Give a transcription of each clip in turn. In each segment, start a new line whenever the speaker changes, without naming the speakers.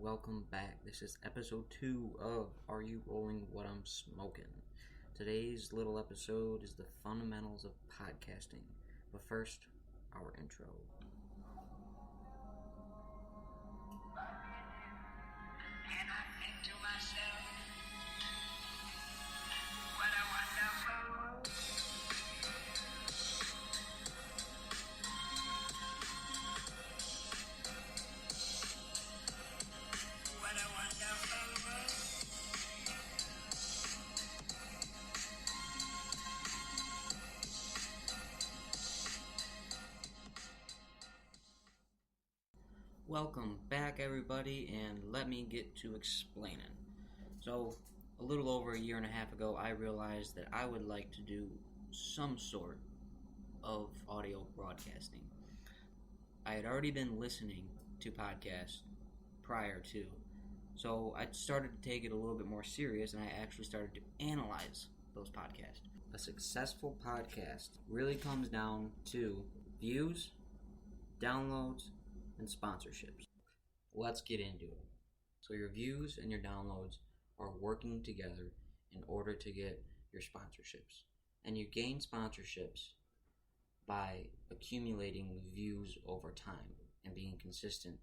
welcome back. This is episode 2 of Are You Rolling What I'm Smoking? Today's little episode is the fundamentals of podcasting. But first, our intro.
And I think to myself, what a wonderful world. What a wonderful world.
Welcome back, everybody, and let me get to explaining. So, a little over a year and a half ago, I realized that I would like to do some sort of audio broadcasting. I had already been listening to podcasts prior to, so I started to take it a little bit more serious, and I actually started to analyze those podcasts. A successful podcast really comes down to views, downloads, and sponsorships. Let's get into it. So your views and your downloads are working together in order to get your sponsorships. And you gain sponsorships by accumulating views over time and being consistent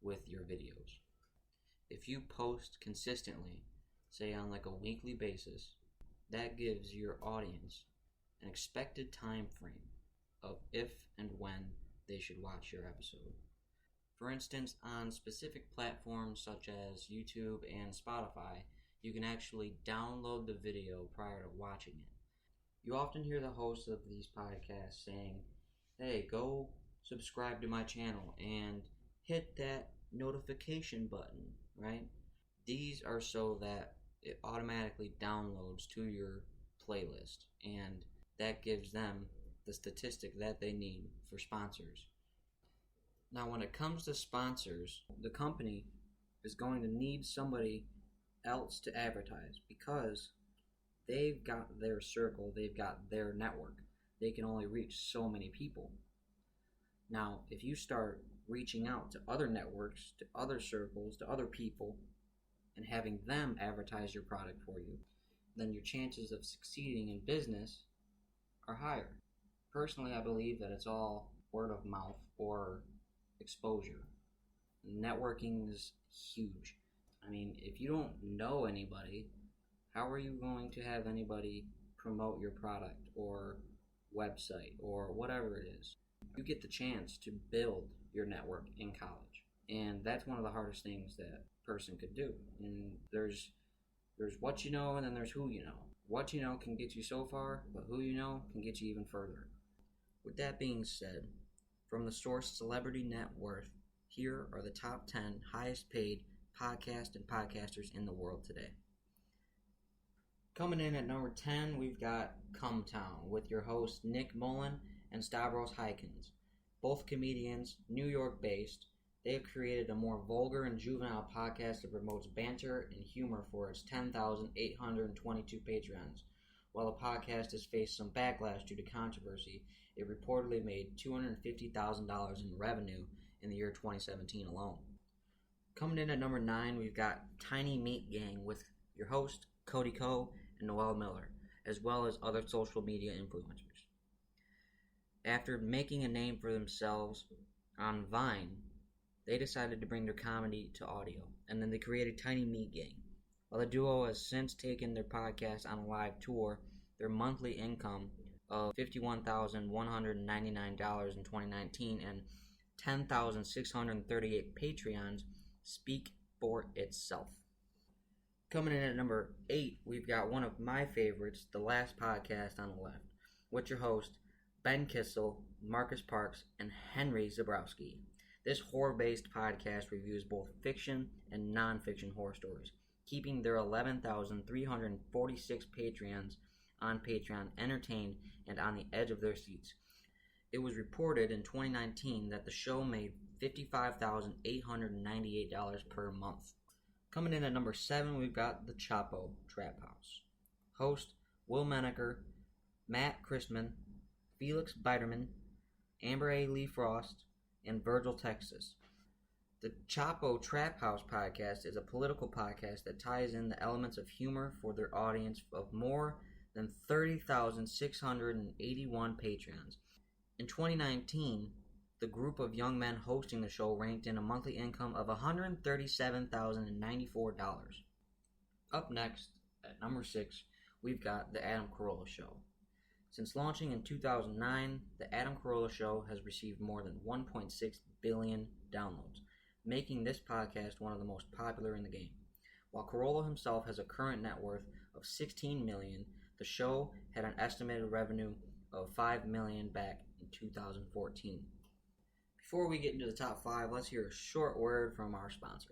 with your videos. If you post consistently, say on like a weekly basis, that gives your audience an expected time frame of if and when they should watch your episode. For instance, on specific platforms such as YouTube and Spotify, you can actually download the video prior to watching it. You often hear the hosts of these podcasts saying, hey, go subscribe to my channel and hit that notification button, right? These are so that it automatically downloads to your playlist, and that gives them the statistic that they need for sponsors. Now, when it comes to sponsors, the company is going to need somebody else to advertise because they've got their circle, they've got their network. They can only reach so many people. Now, if you start reaching out to other networks, to other circles, to other people, and having them advertise your product for you, then your chances of succeeding in business are higher. Personally, I believe that it's all word of mouth or exposure. Networking is huge. I mean, if you don't know anybody, how are you going to have anybody promote your product or website or whatever it is? You get the chance to build your network in college, and that's one of the hardest things that a person could do. And there's what you know, and then there's who you know. What you know can get you so far, but who you know can get you even further. With that being said, from the source Celebrity Net Worth, here are the top 10 highest paid podcasts and podcasters in the world today. Coming in at number 10, we've got Come Town with your hosts Nick Mullen and Stavros Hykins. Both comedians, New York based, they have created a more vulgar and juvenile podcast that promotes banter and humor for its 10,822 Patreons. While the podcast has faced some backlash due to controversy, it reportedly made $250,000 in revenue in the year 2017 alone. Coming in at number 9, we've got Tiny Meat Gang with your host, Cody Coe and Noel Miller, as well as other social media influencers. After making a name for themselves on Vine, they decided to bring their comedy to audio, and then they created Tiny Meat Gang. While the duo has since taken their podcast on a live tour, their monthly income of $51,199 in 2019 and 10,638 Patreons speak for itself. Coming in at number 8, we've got one of my favorites, The Last Podcast on the Left, with your host, Ben Kissel, Marcus Parks, and Henry Zabrowski. This horror-based podcast reviews both fiction and non-fiction horror stories, keeping their 11,346 Patreons on Patreon entertained and on the edge of their seats. It was reported in 2019 that the show made $55,898 per month. Coming in at number 7, we've got The Chapo Trap House. Host Will Menaker, Matt Christman, Felix Biderman, Amber A. Lee Frost, and Virgil Texas. The Chapo Trap House podcast is a political podcast that ties in the elements of humor for their audience of more than 30,681 Patreons. In 2019, the group of young men hosting the show ranked in a monthly income of $137,094. Up next, at number 6, we've got The Adam Carolla Show. Since launching in 2009, The Adam Carolla Show has received more than 1.6 billion downloads, making this podcast one of the most popular in the game. While Carolla himself has a current net worth of $16 million, the show had an estimated revenue of $5 million back in 2014. Before we get into the top 5, let's hear a short word from our sponsor.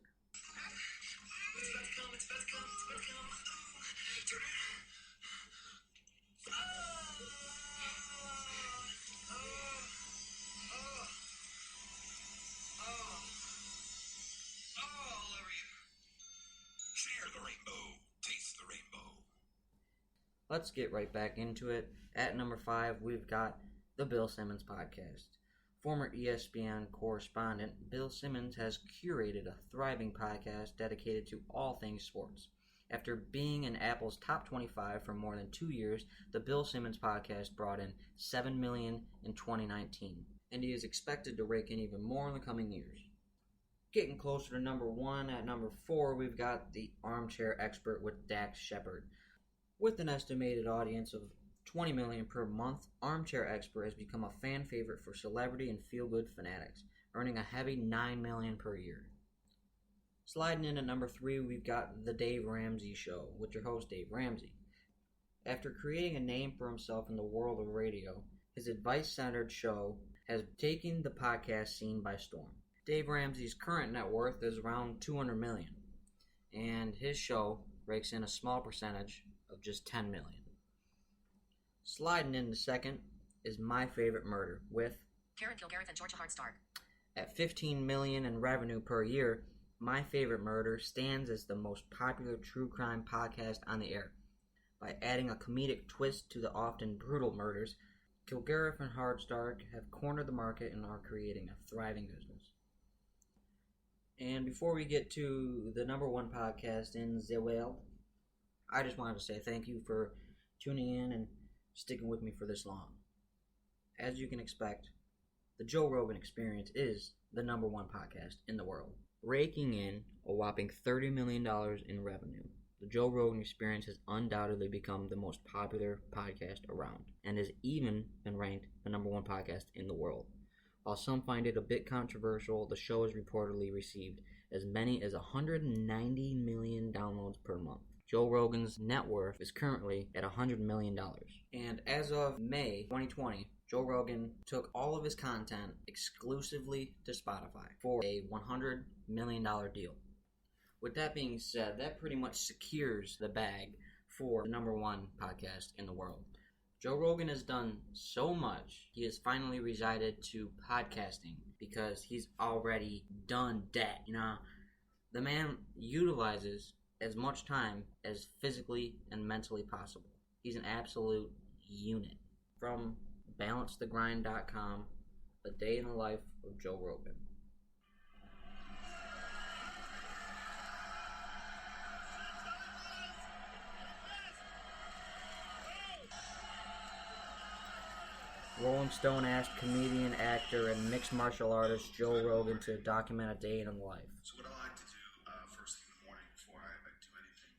Let's get right back into it. At number 5, we've got the Bill Simmons Podcast. Former ESPN correspondent Bill Simmons has curated a thriving podcast dedicated to all things sports. After being in Apple's top 25 for more than 2 years, the Bill Simmons Podcast brought in $7 million in 2019, and he is expected to rake in even more in the coming years. Getting closer to number 1, at number 4, we've got the Armchair Expert with Dax Shepard. With an estimated audience of 20 million per month, Armchair Expert has become a fan favorite for celebrity and feel-good fanatics, earning a heavy $9 million per year. Sliding in at number 3, we've got The Dave Ramsey Show with your host Dave Ramsey. After creating a name for himself in the world of radio, his advice-centered show has taken the podcast scene by storm. Dave Ramsey's current net worth is around $200 million, and his show rakes in a small percentage of just $10 million. Sliding in the second is My Favorite Murder with
Karen Kilgariff and Georgia Hardstark.
At $15 million in revenue per year, My Favorite Murder stands as the most popular true crime podcast on the air. By adding a comedic twist to the often brutal murders, Kilgariff and Hardstark have cornered the market and are creating a thriving business. And before we get to the number 1 podcast in the world, I just wanted to say thank you for tuning in and sticking with me for this long. As you can expect, the Joe Rogan Experience is the number 1 podcast in the world, raking in a whopping $30 million in revenue. The Joe Rogan Experience has undoubtedly become the most popular podcast around, and has even been ranked the number 1 podcast in the world. While some find it a bit controversial, the show has reportedly received as many as 190 million downloads per month. Joe Rogan's net worth is currently at $100 million. And as of May 2020, Joe Rogan took all of his content exclusively to Spotify for a $100 million deal. With that being said, that pretty much secures the bag for the number 1 podcast in the world. Joe Rogan has done so much, he has finally resided to podcasting because he's already done that. The man utilizes as much time as physically and mentally possible. He's an absolute unit. From BalanceTheGrind.com, a day in the life of Joe Rogan. Rolling Stone asked comedian, actor, and mixed martial artist Joe Rogan to document a day in the life.
So what I like to do first thing in the morning before I do anything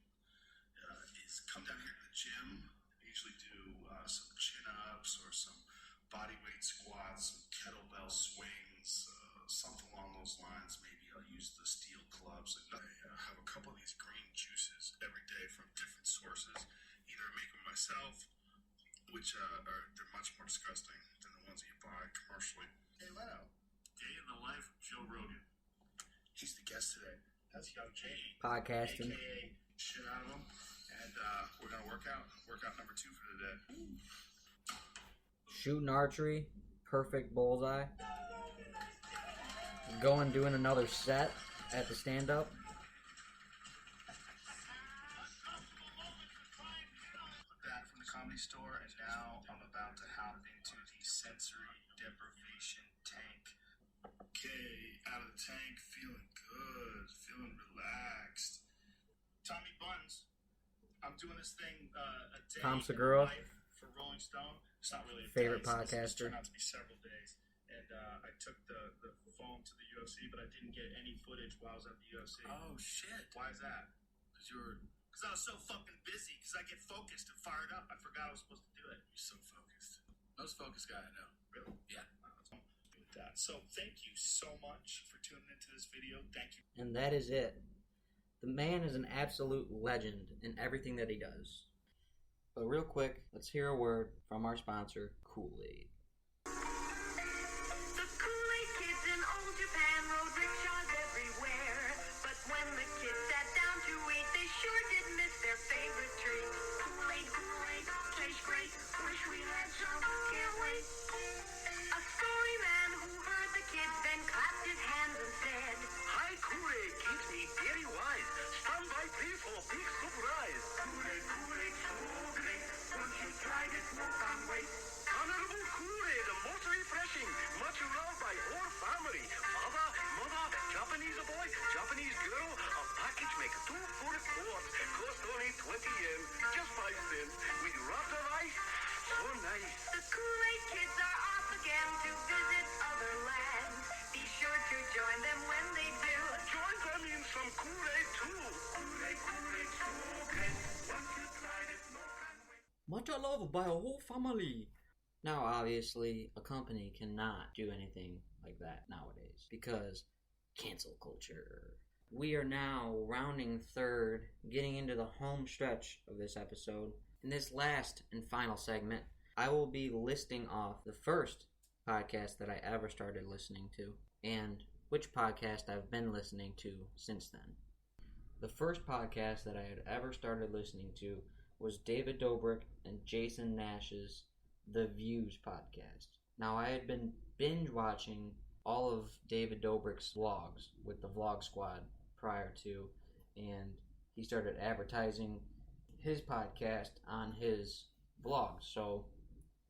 is come down here to the gym. I usually do some chin-ups or some body weight squats, some kettlebell swings, something along those lines. Maybe I'll use the steel clubs. I have a couple of these green juices every day from different sources. Either I make them myself, which they're much more disgusting than the ones that you buy commercially. Hey Leno, day in the life of Joe Rogan. He's the guest today. That's Young Jay.
Podcasting.
AKA shit out of him. And we're going to work out. Workout number 2 for today.
Shooting archery. Perfect bullseye. Going doing another set at the stand-up.
Back from the Comedy Store, and now I'm about to hop into the sensory deprivation tank. Okay, out of the tank, feeling good. Feeling relaxed. Tommy Buns. I'm doing this thing a day
Tom
in
Segura.
life for Rolling Stone. It's not really a
Favorite
day. It's
podcaster.
turned out to be several days. And I took the phone to the UFC, but I didn't get any footage while I was at the UFC.
Oh, shit.
Why is that?
Because
I was so fucking busy. Because I get focused and fired up. I forgot I was supposed to do it.
you're so focused. Most focused guy I know.
Really?
Yeah.
With that. So thank you so much for tuning into this video. Thank you.
And that is it. The man is an absolute legend in everything that he does. But real quick, let's hear a word from our sponsor, Kool-Aid.
The Kool-Aid kids in old Japan rode rickshaws everywhere. But when the kids sat down to eat, they sure did miss their favorite treat. Kool-Aid, Kool-Aid, tastes great. Wish we had some, can't wait. A story man who heard the kids then clapped his hands and said,
Hi, Kool-Aid keeps me very wise. Stand by, please, for a big surprise.
Kool-Aid, Kool-Aid, so great. Once you tried it, no can wait.
Honorable Kool-Aid, most refreshing, much loved by whole family. Father, mother, Japanese boy, Japanese girl. A package make 2 full quarts. Cost only 20 yen, just 5 cents. With lots of ice, so nice.
The Kool-Aid kids are off again to visit other lands. Be sure to join them when they do.
Join them in some Kool-Aid too.
Kool-Aid, Kool-Aid, so great. Once you tried it, no can wait.
Much loved by a whole family. Now, obviously, a company cannot do anything like that nowadays because cancel culture. We are now rounding third, getting into the home stretch of this episode. In this last and final segment, I will be listing off the first podcast that I ever started listening to and which podcast I've been listening to since then. The first podcast that I had ever started listening to was David Dobrik and Jason Nash's The Views podcast. Now, I had been binge watching all of David Dobrik's vlogs with the Vlog Squad prior to, and he started advertising his podcast on his vlog, so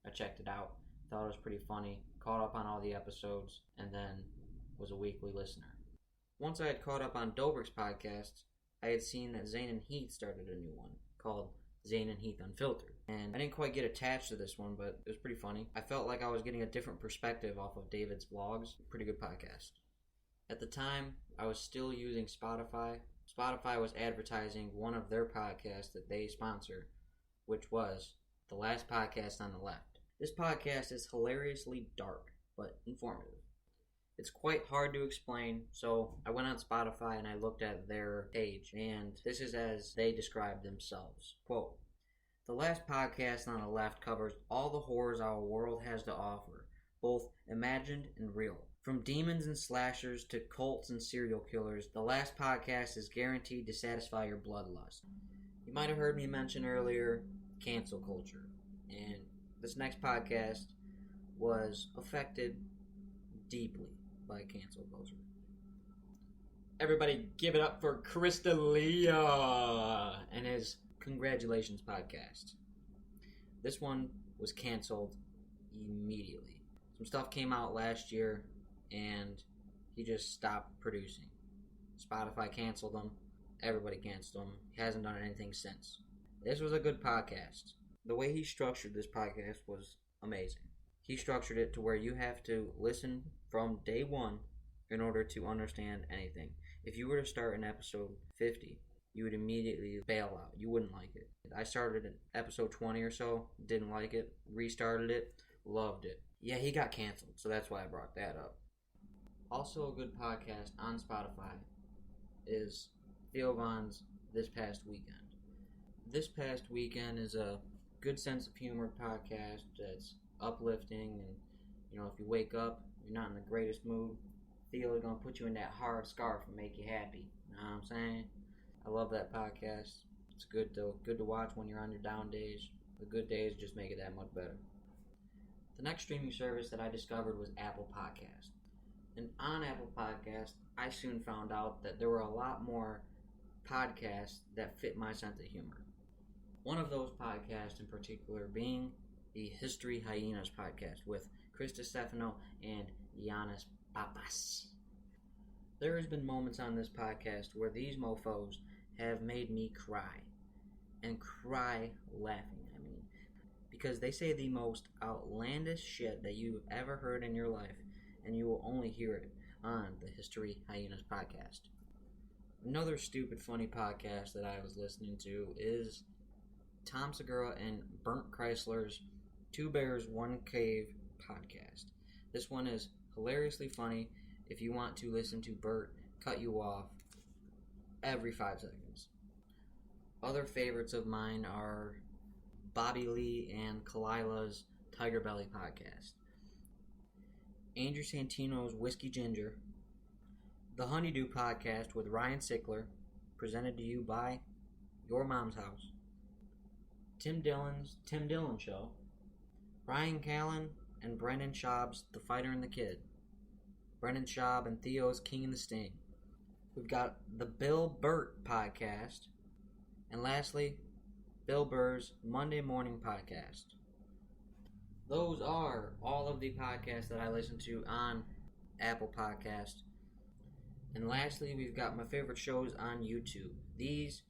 I checked it out, thought it was pretty funny, caught up on all the episodes, and then was a weekly listener. Once I had caught up on Dobrik's podcast, I had seen that Zane and Heath started a new one called Zane and Heath Unfiltered. And I didn't quite get attached to this one, but it was pretty funny. I felt like I was getting a different perspective off of David's vlogs. Pretty good podcast. At the time, I was still using Spotify. Spotify was advertising one of their podcasts that they sponsor, which was The Last Podcast on the Left. This podcast is hilariously dark, but informative. It's quite hard to explain, so I went on Spotify and I looked at their page, and this is as they describe themselves. Quote, "The last podcast on the left covers all the horrors our world has to offer, both imagined and real. From demons and slashers to cults and serial killers, the last podcast is guaranteed to satisfy your bloodlust." You might have heard me mention earlier cancel culture, and this next podcast was affected deeply by cancel culture. Everybody give it up for Crystalia and his Congratulations podcast. This one was canceled immediately. Some stuff came out last year and he just stopped producing. Spotify canceled him. Everybody canceled him. He hasn't done anything since. This was a good podcast. The way he structured this podcast was amazing. He structured it to where you have to listen from day one in order to understand anything. If you were to start in episode 50, you would immediately bail out. You wouldn't like it. I started at episode 20 or so, didn't like it, restarted it, loved it. Yeah, he got canceled, so that's why I brought that up. Also a good podcast on Spotify is Theo Von's This Past Weekend. This Past Weekend is a good sense of humor podcast that's uplifting, and if you wake up, you're not in the greatest mood, Theo is going to put you in that hard scarf and make you happy. You know what I'm saying? I love that podcast. It's good to watch when you're on your down days. The good days just make it that much better. The next streaming service that I discovered was Apple Podcast. And on Apple Podcast, I soon found out that there were a lot more podcasts that fit my sense of humor. One of those podcasts in particular being the History Hyenas podcast with Chris Stefano and Giannis Papas. There has been moments on this podcast where these mofos have made me cry. And cry laughing, I mean. Because they say the most outlandish shit that you've ever heard in your life, and you will only hear it on the History Hyenas podcast. Another stupid funny podcast that I was listening to is Tom Segura and Bert Kreisler's Two Bears, One Cave podcast. This one is hilariously funny if you want to listen to Bert cut you off every 5 seconds. Other favorites of mine are Bobby Lee and Kalila's Tiger Belly podcast, Andrew Santino's Whiskey Ginger, the Honeydew podcast with Ryan Sickler, presented to you by Your Mom's House, Tim Dillon's Tim Dillon Show, Brian Callen and Brendan Schaub's The Fighter and the Kid, Brendan Schaub and Theo's King and the Sting. We've got the Bill Burt podcast, and lastly, Bill Burr's Monday Morning Podcast. Those are all of the podcasts that I listen to on Apple Podcast. And lastly, we've got my favorite shows on YouTube. These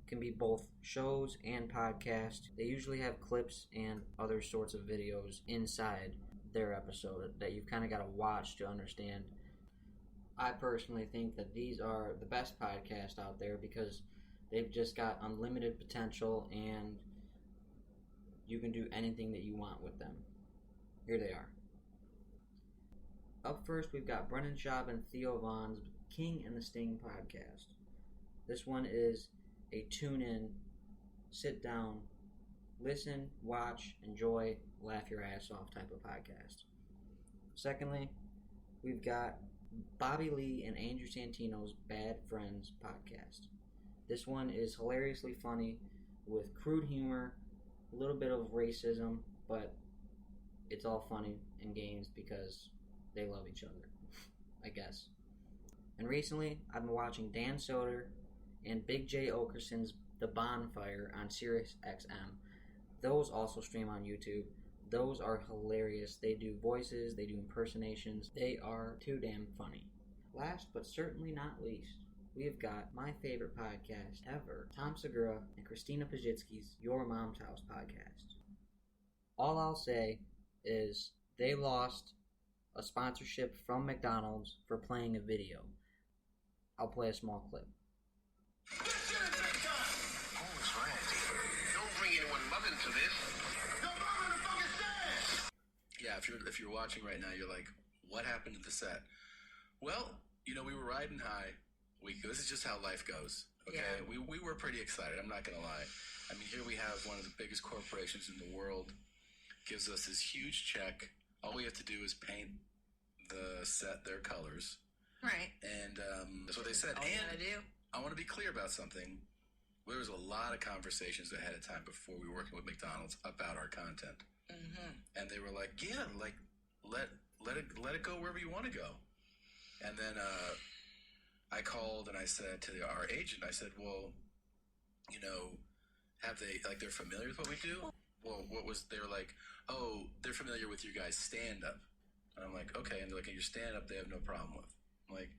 can be both shows and podcasts. They usually have clips and other sorts of videos inside their episode that you've kind of got to watch to understand. I personally think that these are the best podcasts out there because they've just got unlimited potential and you can do anything that you want with them. Here they are. Up first, we've got Brendan Schaub and Theo Vaughn's King and the Sting podcast. This one is a tune-in, sit down, listen, watch, enjoy, laugh your ass off type of podcast. Secondly, we've got Bobby Lee and Andrew Santino's Bad Friends podcast. This one is hilariously funny with crude humor, a little bit of racism, but it's all funny and games because they love each other, I guess. And recently, I've been watching Dan Soder and Big J Okerson's The Bonfire on Sirius XM. Those also stream on YouTube. Those are hilarious. They do voices, they do impersonations. They are too damn funny. Last but certainly not least, we have got my favorite podcast ever, Tom Segura and Christina Pajitsky's Your Mom's House podcast. All I'll say is they lost a sponsorship from McDonald's for playing a video. I'll play a small clip.
Who's Randy? Don't bring anyone mother into this.
Yeah, if you're watching right now, you're like, what happened to the set? Well, we were riding high. This is just how life goes. Okay, yeah. We were pretty excited. I'm not gonna lie. I mean, here we have one of the biggest corporations in the world gives us this huge check. All we have to do is paint the set their colors.
Right.
And that's what they said.
All you gotta do.
I want to be clear about something. There was a lot of conversations ahead of time before we were working with McDonald's about our content.
Mm-hmm.
And they were like, yeah, like let it go wherever you want to go. And then I called and I said to our agent, I said, well, have they, like, they're familiar with what we do? Well, they were like, oh, they're familiar with your guys' stand-up. And I'm like, okay. And they're like, your stand-up they have no problem with. I'm like,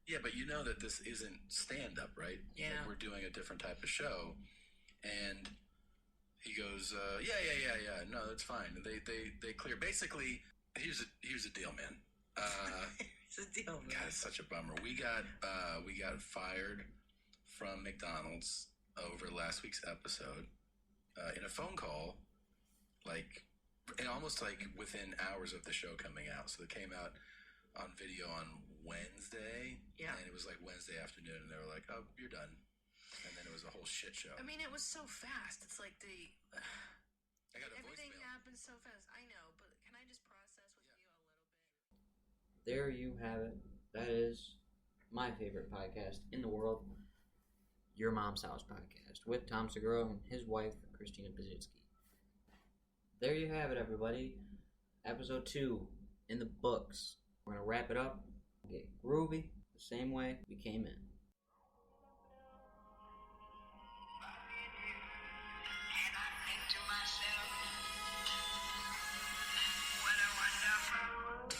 yeah, but you know that this isn't stand-up, right?
Yeah.
Like, we're doing a different type of show. And he goes, yeah. No, that's fine. They clear. Basically, here's the deal, man.
It's a deal, man.
God, it's such a bummer. We got fired from McDonald's over last week's episode in a phone call, and almost like within hours of the show coming out. So it came out on video on Wednesday.
Yeah.
And it was like Wednesday afternoon, and they were like, "Oh, you're done." And then it was a whole shit show.
I mean, it was so fast. It's like
I got a
everything
voicemail.
happened so fast. I know, but can I just process with you a little bit?
There you have it. That is my favorite podcast in the world, Your Mom's House podcast, with Tom Segura and his wife, Christina Pajitsky. There you have it, everybody. Episode 2 in the books. We're going to wrap it up, get groovy, the same way we came in.
And I think to myself, what a wonderful world.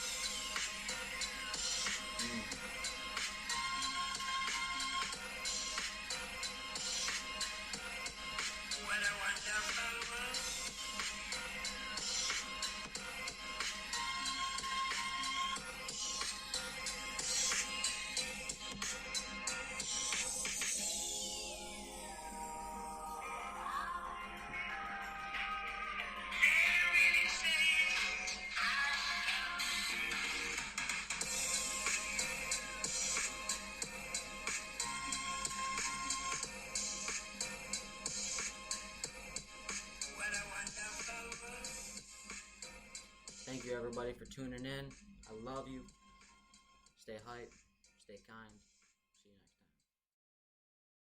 you everybody for tuning in. I love you. Stay hype. Stay kind.